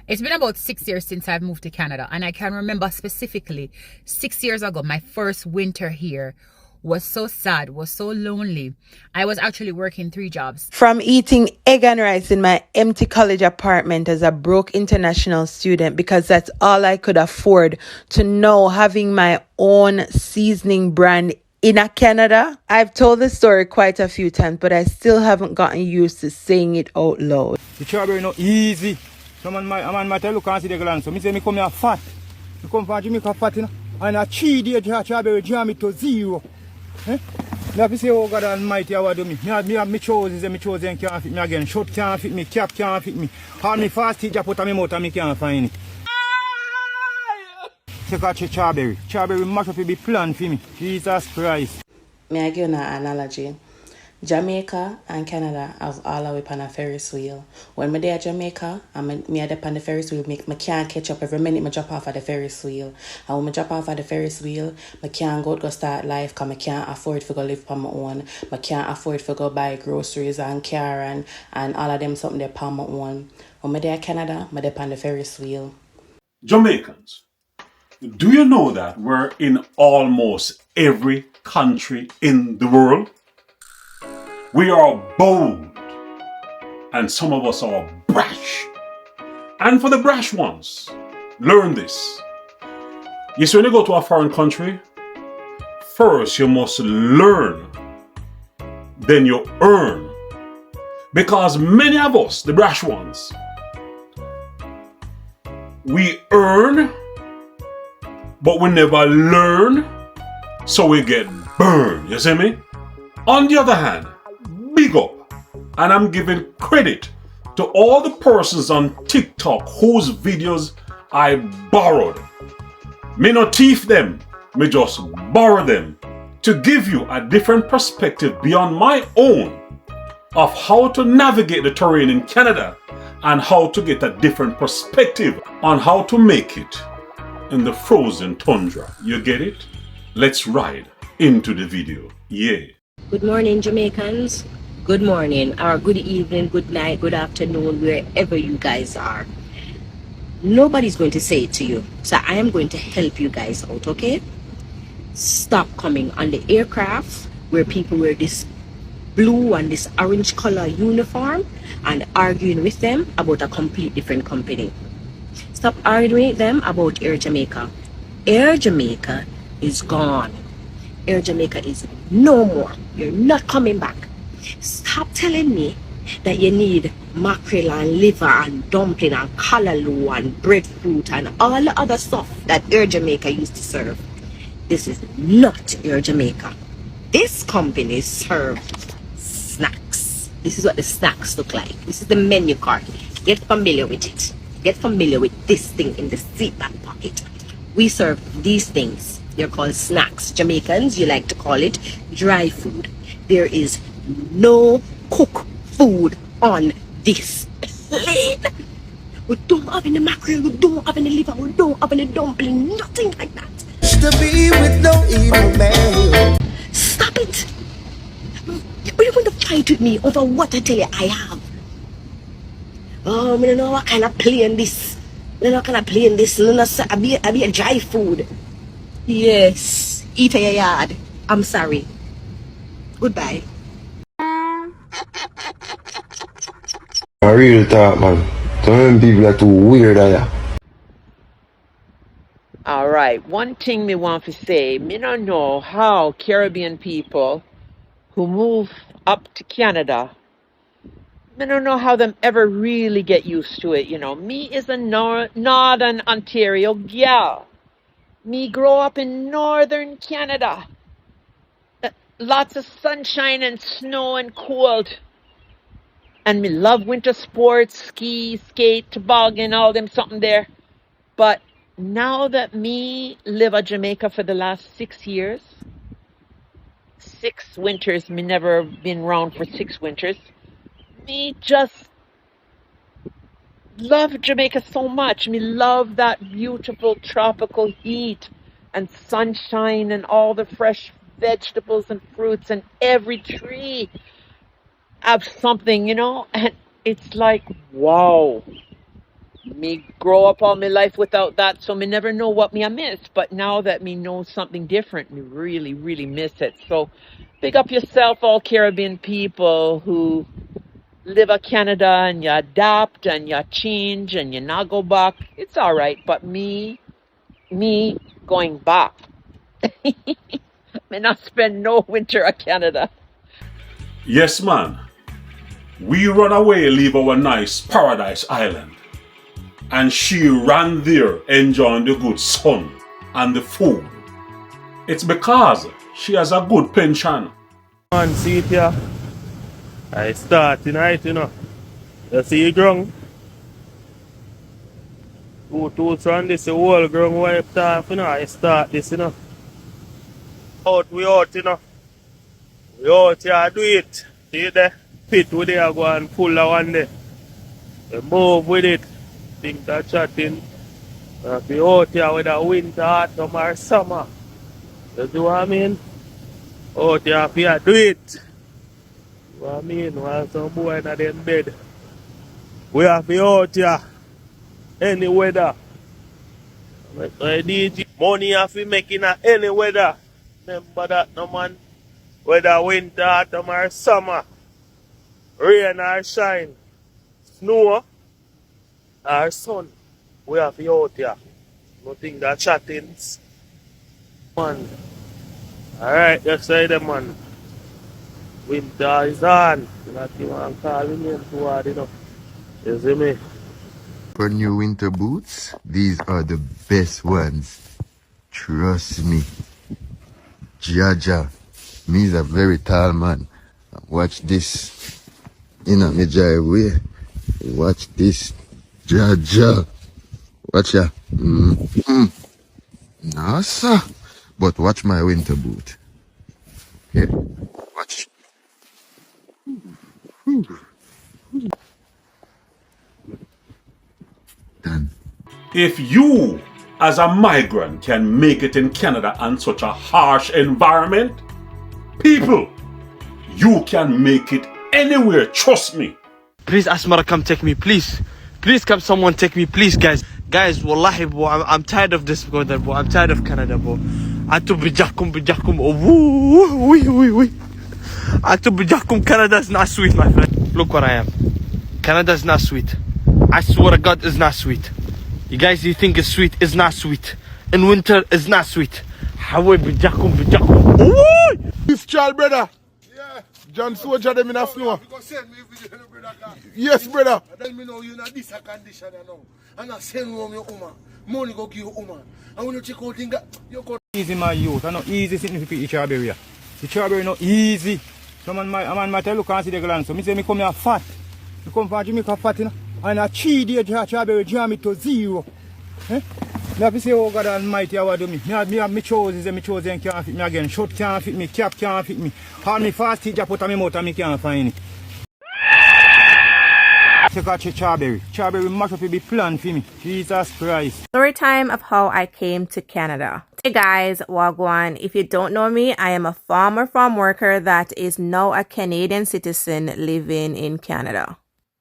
It's been about 6 years since I've moved to Canada, and I can remember specifically 6 years ago, my first winter here was so sad, was so lonely. I was actually working 3 jobs. From eating egg and rice in my empty college apartment as a broke international student because that's all I could afford, to now having my own seasoning brand in a Canada. I've told the story quite a few times, but I still haven't gotten used to saying it out loud. The strawberry not easy. Someone might look and see the gland. So me say me come here fat. Me come from Jamaica fat, you know. And a 3 day strawberry jam it to 0. Eh? Me have to say, oh God Almighty, how do me? Me have my choices and my choices can't fit me again. Short can't fit me, cap can't fit me. All me fast teacher put on my mouth and me can't find it. Take out your strawberry. Strawberry mash up a big plan for me. Jesus Christ. May I give you an analogy? Jamaica and Canada have all a way on a Ferris wheel. When me there at Jamaica and me at on the Ferris wheel, me can't catch up every minute me drop off at the Ferris wheel. And when me drop off at the Ferris wheel, me can't go start life because me can't afford to go live on my own. Me can't afford to go buy groceries and car and all of them something there on my own. When me there at Canada, me there on the Ferris wheel. Jamaicans, do you know that we're in almost every country in the world? We are bold, and some of us are brash. And for the brash ones, learn this. Yes, when you go to a foreign country, first you must learn, then you earn. Because many of us, the brash ones, we earn, but we never learn, so we get burned. You see me? On the other hand, big up, and I'm giving credit to all the persons on TikTok whose videos I borrowed. Me not thief them, me just borrow them to give you a different perspective beyond my own of how to navigate the terrain in Canada and how to get a different perspective on how to make it in the frozen tundra. You get it? Let's ride into the video. Yeah. Good morning, Jamaicans. Good morning, or good evening, good night, good afternoon, wherever you guys are. Nobody's going to say it to you, so I am going to help you guys out, okay? Stop coming on the aircraft where people wear this blue and this orange color uniform and arguing with them about a complete different company. Stop arguing with them about Air Jamaica. Air Jamaica is gone. Air Jamaica is no more. You're not coming back. Stop telling me that you need mackerel and liver and dumpling and callaloo and breadfruit and all the other stuff that Air Jamaica used to serve. This is not Air Jamaica. This company serves snacks. This is what the snacks look like. This is the menu card. Get familiar with it. Get familiar with this thing in the seat back pocket. We serve these things. They're called snacks. Jamaicans, you like to call it dry food. There is no cook food on this plane. We don't have any mackerel, we don't have any liver, we don't have any dumpling, nothing like that. To be with no evil man. Stop it! You're going to fight with me over what I tell you I have. Oh, I don't know what kind of plane this. I don't know what kind of plane this. I be a dry food. Yes, eat a yard. I'm sorry. Goodbye. I real talk, man. Some people are too weird, Alright, one thing me want to say, me don't know how Caribbean people who move up to Canada, me don't know how them ever really get used to it, you know. Me is a Northern Ontario gal. Me grow up in Northern Canada. Lots of sunshine and snow and cold. And me love winter sports, ski, skate, toboggan, all them something there. But now that me live at Jamaica for the last 6 years, 6 winters, me never been around for 6 winters, me just love Jamaica so much. Me love that beautiful tropical heat and sunshine and all the fresh vegetables and fruits, and every tree have something, you know, and it's like, wow, Me grow up all my life without that, so me never know what me I miss. But now that me know something different, me really, really miss it. So big up yourself, all Caribbean people who live in Canada and you adapt and you change and you not go back. It's all right. But me going back. Me not spend no winter in Canada. Yes, man. We run away, leave our nice paradise island. And she ran there enjoying the good sun and the food. It's because she has a good pension. Man, see it here. I start tonight, you know. You see the ground? Two tools on this, the whole ground wiped off, you know. I start this, you know. We out, you know. We out here, do it. See the pit where they are going full of one day. We move with it. Think that chatting. We out here with the winter, autumn or summer. You do what I mean? Out here, we do it. What I mean, while some boy in them bed. We have to be out here. Any weather. DJ money have to make in any weather. Remember that, no man. Whether winter, autumn or summer. Rain or shine. Snow or sun. We have to be out here. Nothing that chattings. Man. Alright, just say them, man. Winter is on. Not even calling me too hard enough. You see me? For new winter boots, these are the best ones. Trust me. Jaja. Me is a very tall man. Watch this. In a me driveway. Watch this. Jaja. Watch ya. No, sir. But watch my winter boot. Here. Watch. Done. If you, as a migrant, can make it in Canada in such a harsh environment, people, you can make it anywhere, trust me. Please, Asmara, come take me, please. Please, come someone take me, please, guys. Guys, wallahi, bro, I'm tired of this, brother, bro. I'm tired of Canada, bro. Atu bijakum. Oh, Atu bijakum. Canada's not sweet, my friend. Look what I am. Canada's not sweet. I swear to God, it's not sweet. You guys, you think it's sweet? It's not sweet. In winter, it's not sweet. Hawaii bijakum. Oh! This child, brother. Yeah. John Soldier them in a snow. Yes, brother. Tell me now you in this condition now. And I send home your woman. Money go give your woman. And when you check out things, you go. Easy, my youth. I know easy sitting to each strawberry. The strawberry no easy. Some man might look and see the gland. So me say me come here fat. Me come from Jamaica fat, you know. And a 3 day strawberry jam it to 0. Eh? Me have to say, oh God Almighty, how do me? Me have my choices and can't fit me again. Short can't fit me, cap can't fit me. All me fast teacher put on my mouth and me can't find it. Check out strawberry. Strawberry mash up be planned for me. Jesus Christ. Story time of how I came to Canada. Hey guys, Wagwan. If you don't know me, I am a farm worker that is now a Canadian citizen living in Canada.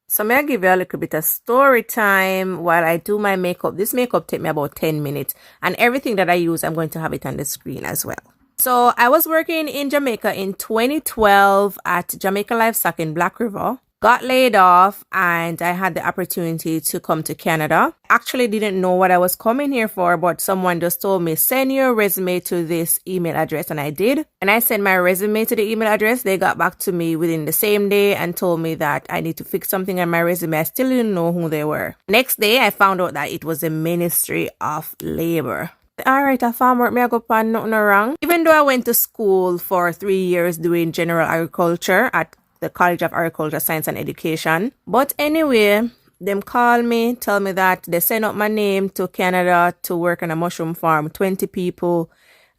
So may I give you a little bit of story time while I do my makeup. This makeup take me about 10 minutes and everything that I use, I'm going to have it on the screen as well. So I was working in Jamaica in 2012 at Jamaica Livestock in Black River. Got laid off and I had the opportunity to come to Canada. Actually didn't know what I was coming here for, but someone just told me, send your resume to this email address, and I did. And I sent my resume to the email address. They got back to me within the same day and told me that I need to fix something on my resume. I still didn't know who they were. Next day, I found out that it was the Ministry of Labor. Alright, I found work, me I go pan nothing wrong. Even though I went to school for 3 years doing general agriculture at the College of Agriculture, Science and Education. But anyway, them call me, tell me that they send up my name to Canada to work on a mushroom farm. 20 people,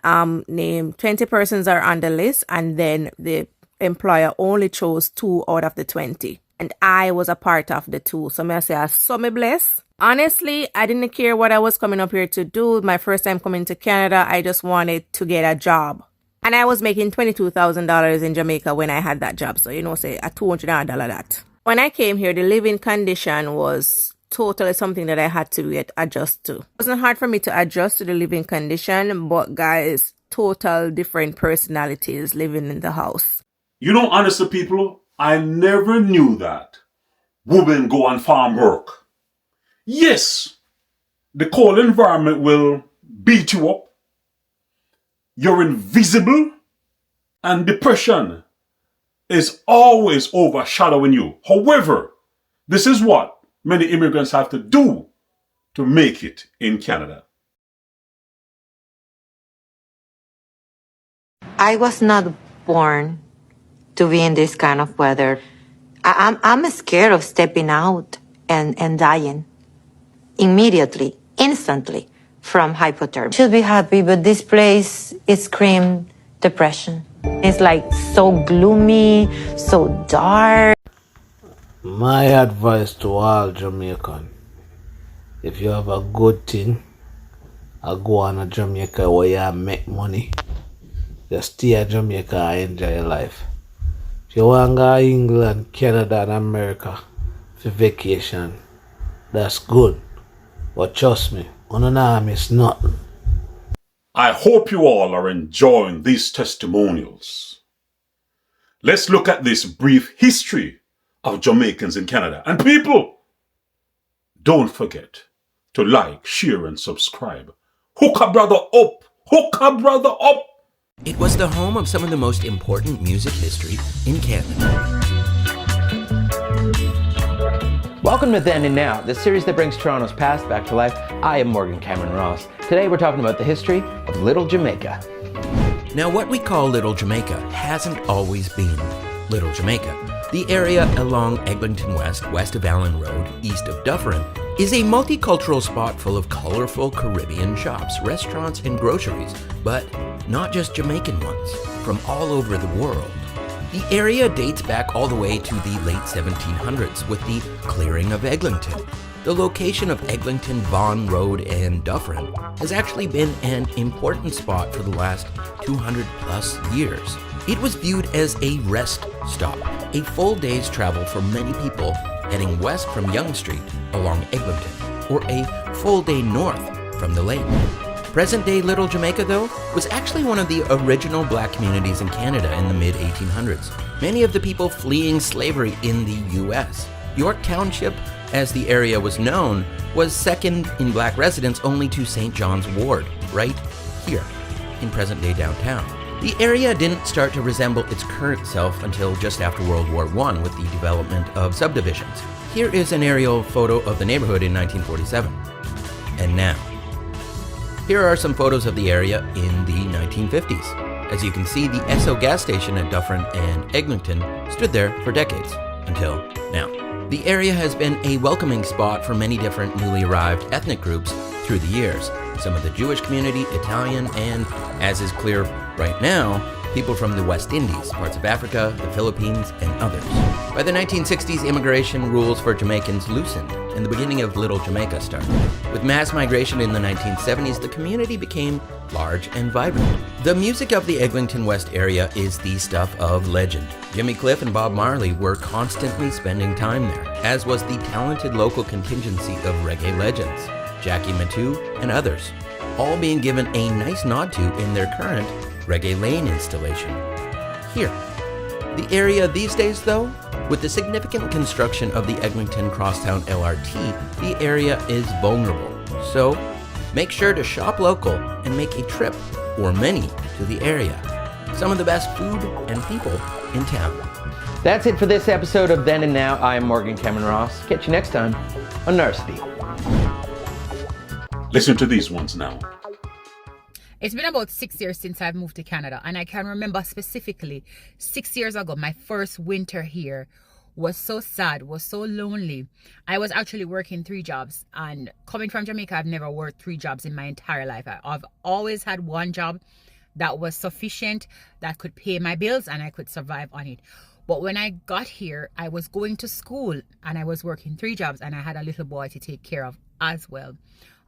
20 persons are on the list, and then the employer only chose 2 out of the 20. And I was a part of the 2. So may I say, I saw me blessed. Honestly, I didn't care what I was coming up here to do. My first time coming to Canada, I just wanted to get a job. And I was making $22,000 in Jamaica when I had that job. So, you know, say a $200 that. When I came here, the living condition was totally something that I had to adjust to. It wasn't hard for me to adjust to the living condition, but guys, total different personalities living in the house. You know, honestly, people, I never knew that women go on farm work. Yes, the cold environment will beat you up. You're invisible, and depression is always overshadowing you. However, this is what many immigrants have to do to make it in Canada. I was not born to be in this kind of weather. I'm scared of stepping out and dying immediately, instantly from hypothermia. Should be happy, but this place is scream depression. It's like so gloomy, so dark. My advice to all Jamaican, if you have a good thing, I go on a Jamaica where you make money. Just stay at Jamaica and enjoy your life. If you want to go to England, Canada and America for vacation, that's good. But trust me, on it's nothing. I hope you all are enjoying these testimonials. Let's look at this brief history of Jamaicans in Canada. And people, don't forget to like, share, and subscribe. Hook a brother up! Hook a brother up! It was the home of some of the most important music history in Canada. Welcome to Then and Now, the series that brings Toronto's past back to life. I am Morgan Cameron Ross. Today we're talking about the history of Little Jamaica. Now, what we call Little Jamaica hasn't always been Little Jamaica. The area along Eglinton West, west of Allen Road, east of Dufferin, is a multicultural spot full of colorful Caribbean shops, restaurants, and groceries, but not just Jamaican ones, from all over the world. The area dates back all the way to the late 1700s with the clearing of Eglinton. The location of Eglinton, Vaughan Road, and Dufferin has actually been an important spot for the last 200 plus years. It was viewed as a rest stop, a full day's travel for many people heading west from Yonge Street along Eglinton, or a full day north from the lake. Present-day Little Jamaica, though, was actually one of the original black communities in Canada in the mid-1800s. Many of the people fleeing slavery in the U.S. York Township, as the area was known, was second in black residents only to St. John's Ward, right here in present-day downtown. The area didn't start to resemble its current self until just after World War I with the development of subdivisions. Here is an aerial photo of the neighborhood in 1947. And now, here are some photos of the area in the 1950s. As you can see, the Esso gas station at Dufferin and Eglinton stood there for decades, until now. The area has been a welcoming spot for many different newly arrived ethnic groups through the years. Some of the Jewish community, Italian, and, as is clear right now, people from the West Indies, parts of Africa, the Philippines, and others. By the 1960s, immigration rules for Jamaicans loosened, and the beginning of Little Jamaica started. With mass migration in the 1970s, the community became large and vibrant. The music of the Eglinton West area is the stuff of legend. Jimmy Cliff and Bob Marley were constantly spending time there, as was the talented local contingency of reggae legends, Jackie Matu and others, all being given a nice nod to in their current Reggae Lane installation here. The area these days, though, with the significant construction of the Eglinton Crosstown LRT, the area is vulnerable. So, make sure to shop local and make a trip, or many, to the area. Some of the best food and people in town. That's it for this episode of Then and Now. I am Morgan Cameron Ross. Catch you next time on Narsity. Listen to these ones now. It's been about 6 years since I've moved to Canada, and I can remember specifically 6 years ago, my first winter here was so sad, was so lonely. I was actually working 3 jobs, and coming from Jamaica, I've never worked 3 jobs in my entire life. I've always had one job that was sufficient, that could pay my bills, and I could survive on it. But when I got here, I was going to school, and I was working 3 jobs, and I had a little boy to take care of as well,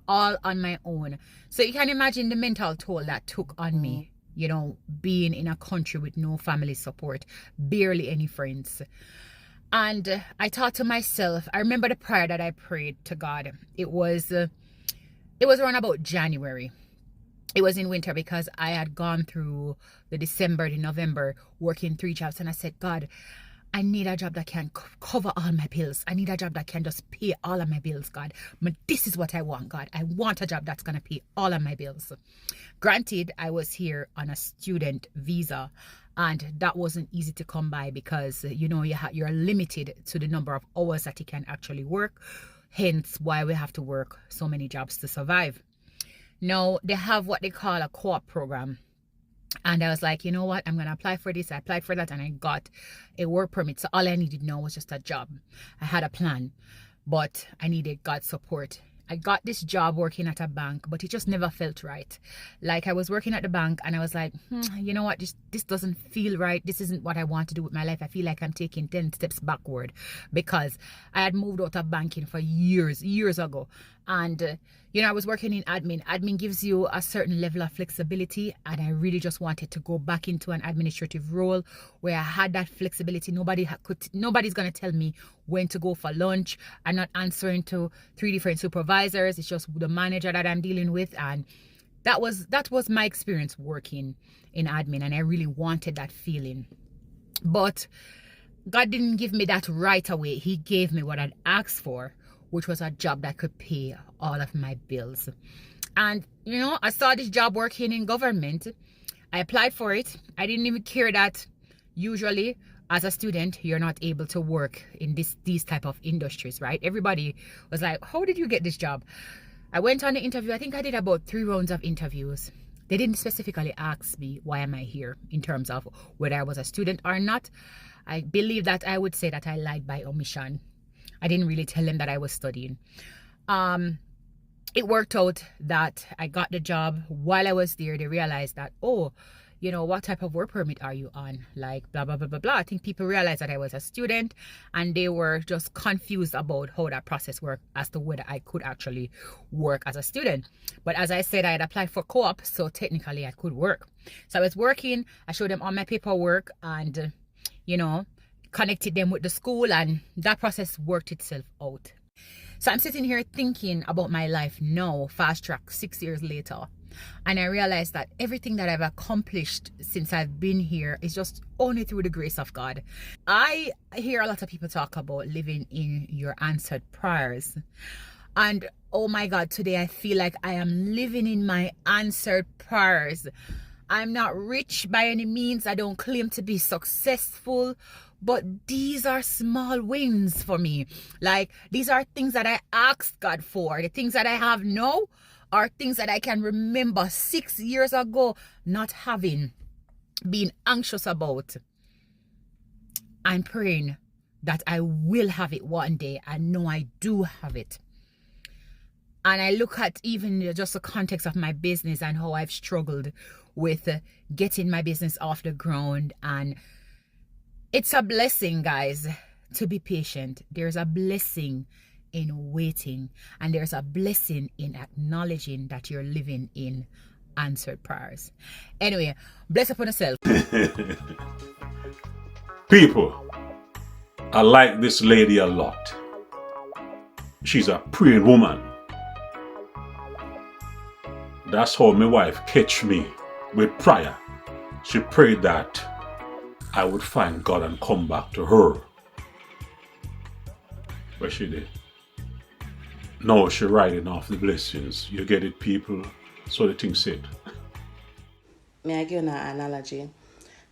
all on my own. So you can imagine the mental toll that took on me, you know, being in a country with no family support, barely any friends. And I thought to myself, I remember the prayer that I prayed to God. It was around about January. It was in winter because I had gone through the December, the November, working 3 jobs. And I said, God, I need a job that can cover all my bills. I need a job that can just pay all of my bills, God. But this is what I want, God. I want a job that's going to pay all of my bills. Granted, I was here on a student visa, and that wasn't easy to come by because, you're limited to the number of hours that you can actually work. Hence why we have to work so many jobs to survive. Now, they have what they call a co-op program. And I was like, you know what? I'm going to apply for this. I applied for that and I got a work permit. So all I needed now was just a job. I had a plan, but I needed God's support. I got this job working at a bank, but it just never felt right. Like I was working at the bank and I was like, you know what? This doesn't feel right. This isn't what I want to do with my life. I feel like I'm taking 10 steps backward because I had moved out of banking for years ago. And, I was working in admin. Admin gives you a certain level of flexibility. And I really just wanted to go back into an administrative role where I had that flexibility. Nobody's going to tell me when to go for lunch. I'm not answering to 3 different supervisors. It's just the manager that I'm dealing with. And that was my experience working in admin. And I really wanted that feeling. But God didn't give me that right away. He gave me what I'd asked for, which was a job that could pay all of my bills. And, I saw this job working in government. I applied for it. I didn't even care that usually as a student, you're not able to work in these type of industries, right? Everybody was like, how did you get this job? I went on the interview. I think I did about 3 rounds of interviews. They didn't specifically ask me, why am I here, in terms of whether I was a student or not. I believe that I would say that I lied by omission. I didn't really tell them that I was studying. It worked out that I got the job. While I was there, they realized that, what type of work permit are you on? Like, blah, blah, blah, blah, blah. I think people realized that I was a student and they were just confused about how that process worked as to whether I could actually work as a student. But as I said, I had applied for co-op, so technically I could work. So I was working. I showed them all my paperwork and, connected them with the school, and that process worked itself out. So I'm sitting here thinking about my life now, fast track 6 years later, and I realized that everything that I've accomplished since I've been here is just only through the grace of God. I hear a lot of people talk about living in your answered prayers, and oh my God, today I feel like I am living in my answered prayers. I'm not rich by any means. I don't claim to be successful. But these are small wins for me. Like, these are things that I asked God for. The things that I have now are things that I can remember 6 years ago not having, being anxious about. I'm praying that I will have it one day. I know I do have it. And I look at even just the context of my business and how I've struggled with getting my business off the ground. And it's a blessing, guys, to be patient. There's a blessing in waiting. And there's a blessing in acknowledging that you're living in answered prayers. Anyway, bless upon yourself. People, I like this lady a lot. She's a praying woman. That's how my wife catch me with prayer. She prayed that I would find God and come back to her. But she did. Now she riding off the blessings. You get it, people? So the thing said. May I give you an analogy?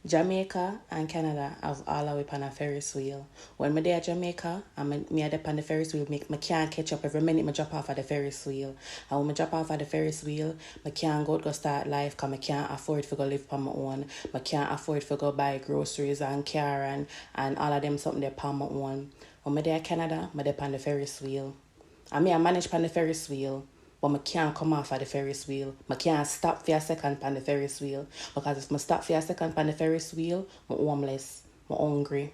Jamaica and Canada have all a way on a Ferris wheel. When I'm there at Jamaica, me at the Ferris wheel, I can't catch up every minute I drop off at the Ferris wheel. And when I drop off at the Ferris wheel, I can't go start life because I can't afford to go live on my own. I can't afford to go buy groceries and car and all of them something there on my own. When I'm there at Canada, I'm there on the Ferris wheel. I manage on the Ferris wheel. But I can't come off of the Ferris wheel. I can't stop for a second on the Ferris wheel. Because if I stop for a second on the Ferris wheel, I'm homeless. I'm hungry.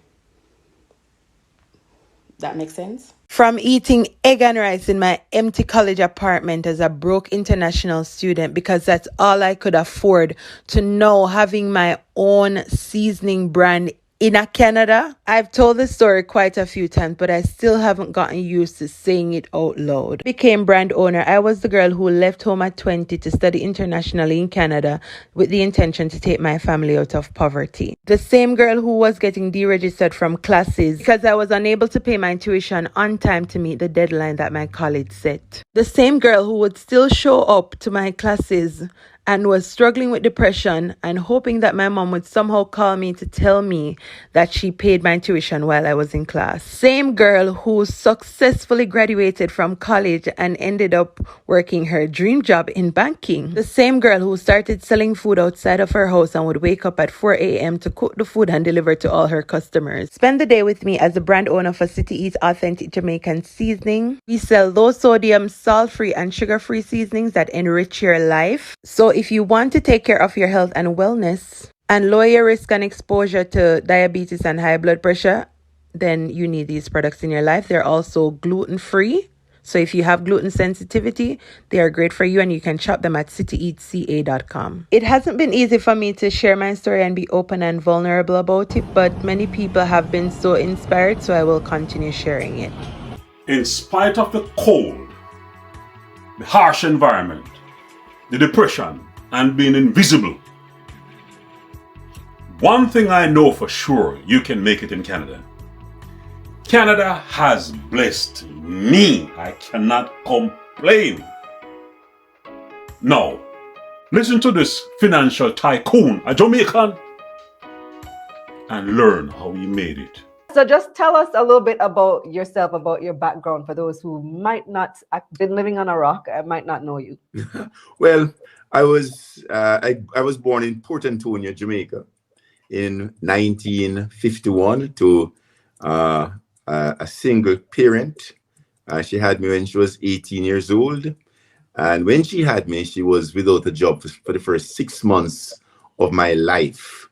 That makes sense? From eating egg and rice in my empty college apartment as a broke international student, because that's all I could afford, to now having my own seasoning brand In Canada, I've told this story quite a few times, but I still haven't gotten used to saying it out loud. Became brand owner. I was the girl who left home at 20 to study internationally in Canada with the intention to take my family out of poverty. The same girl who was getting deregistered from classes because I was unable to pay my tuition on time to meet the deadline that my college set. The same girl who would still show up to my classes and was struggling with depression and hoping that my mom would somehow call me to tell me that she paid my tuition while I was in class. Same girl who successfully graduated from college and ended up working her dream job in banking. The same girl who started selling food outside of her house and would wake up at 4 a.m. to cook the food and deliver to all her customers. Spend the day with me as the brand owner for City Eats Authentic Jamaican Seasoning. We sell low sodium, salt-free and sugar-free seasonings that enrich your life. So if you want to take care of your health and wellness and lower your risk and exposure to diabetes and high blood pressure, then you need these products in your life. They're also gluten-free. So if you have gluten sensitivity, they are great for you and you can shop them at cityeatca.com. It hasn't been easy for me to share my story and be open and vulnerable about it, but many people have been so inspired, so I will continue sharing it. In spite of the cold, the harsh environment, the depression, and being invisible, one thing I know for sure, you can make it in Canada. Canada has blessed me. I cannot complain. Now, listen to this financial tycoon, a Jamaican, and learn how he made it. So just tell us a little bit about yourself, about your background, for those who might not have been living on a rock and might not know you. Well, I was born in Port Antonio, Jamaica, in 1951 to a single parent. She had me when she was 18 years old. And when she had me, she was without a job for the first 6 months of my life.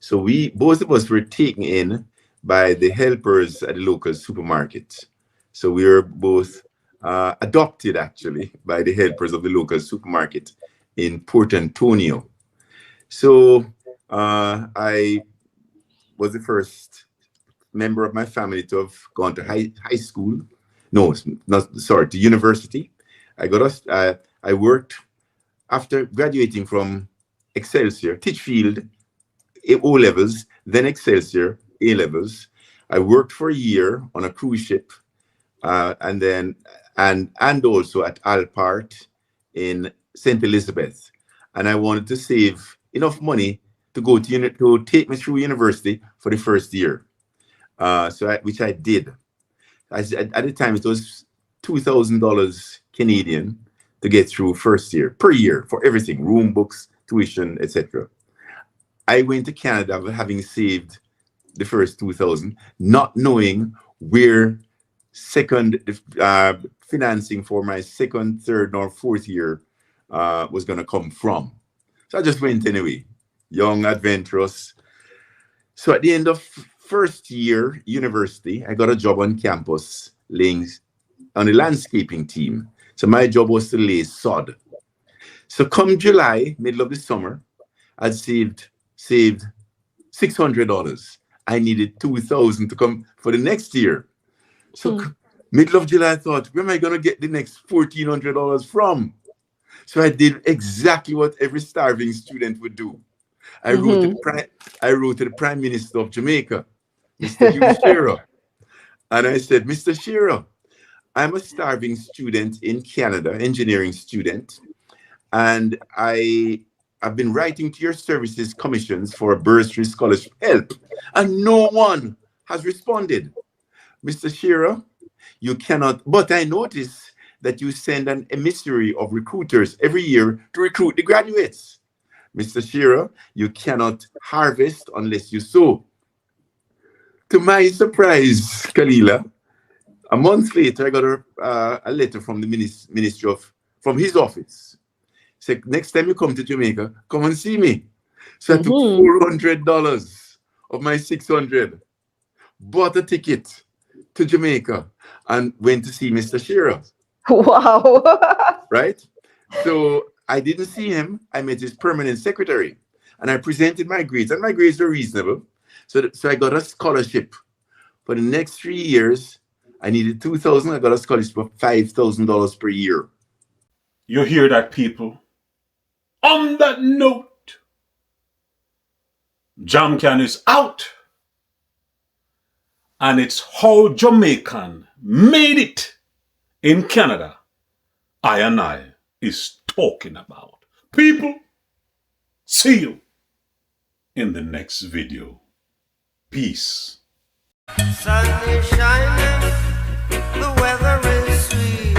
So both of us were taken in by the helpers at the local supermarket. So we were both adopted, actually, by the helpers of the local supermarket in Port Antonio. So I was the first member of my family to have gone to high school. No, to university. I worked after graduating from Excelsior, Titchfield, O-levels, then Excelsior, A-levels. I worked for a year on a cruise ship, and also at Alpart in St. Elizabeth. And I wanted to save enough money to go to take me through university for the first year, which I did. At the time, it was $2,000 Canadian to get through first year, per year, for everything, room, books, tuition, etc. I went to Canada having saved the first 2,000, not knowing where financing for my second, third, or fourth year was going to come from. So I just went anyway, young, adventurous. So at the end of first year university, I got a job on campus on the landscaping team. So my job was to lay sod. So come July, middle of the summer, I'd saved $600. I needed $2,000 to come for the next year. So middle of July, I thought, where am I going to get the next $1,400 from? So I did exactly what every starving student would do. I wrote to the Prime Minister of Jamaica, Mr. Hugh Shearer. And I said, Mr. Shearer, I'm a starving student in Canada, engineering student. And I've been writing to your services commissions for a bursary scholarship help. And no one has responded. Mr. Shearer, you cannot, but I notice that you send an emissary of recruiters every year to recruit the graduates. Mr. Shearer, you cannot harvest unless you sow. To my surprise, Kalila, a month later, I got a letter from the from his office. Said, next time you come to Jamaica, come and see me. So I took $400 of my $600, bought a ticket to Jamaica, and went to see Mr. Shearer. Wow. Right? So I didn't see him. I met his permanent secretary, and I presented my grades, and my grades were reasonable. So I got a scholarship for the next 3 years. I needed $2,000. I got a scholarship for $5,000 per year. You hear that, people? On that note, Jamaican is out. And it's how Jamaican made it in Canada I is talking about. People, see you in the next video. Peace. Sun is shining, the weather is sweet.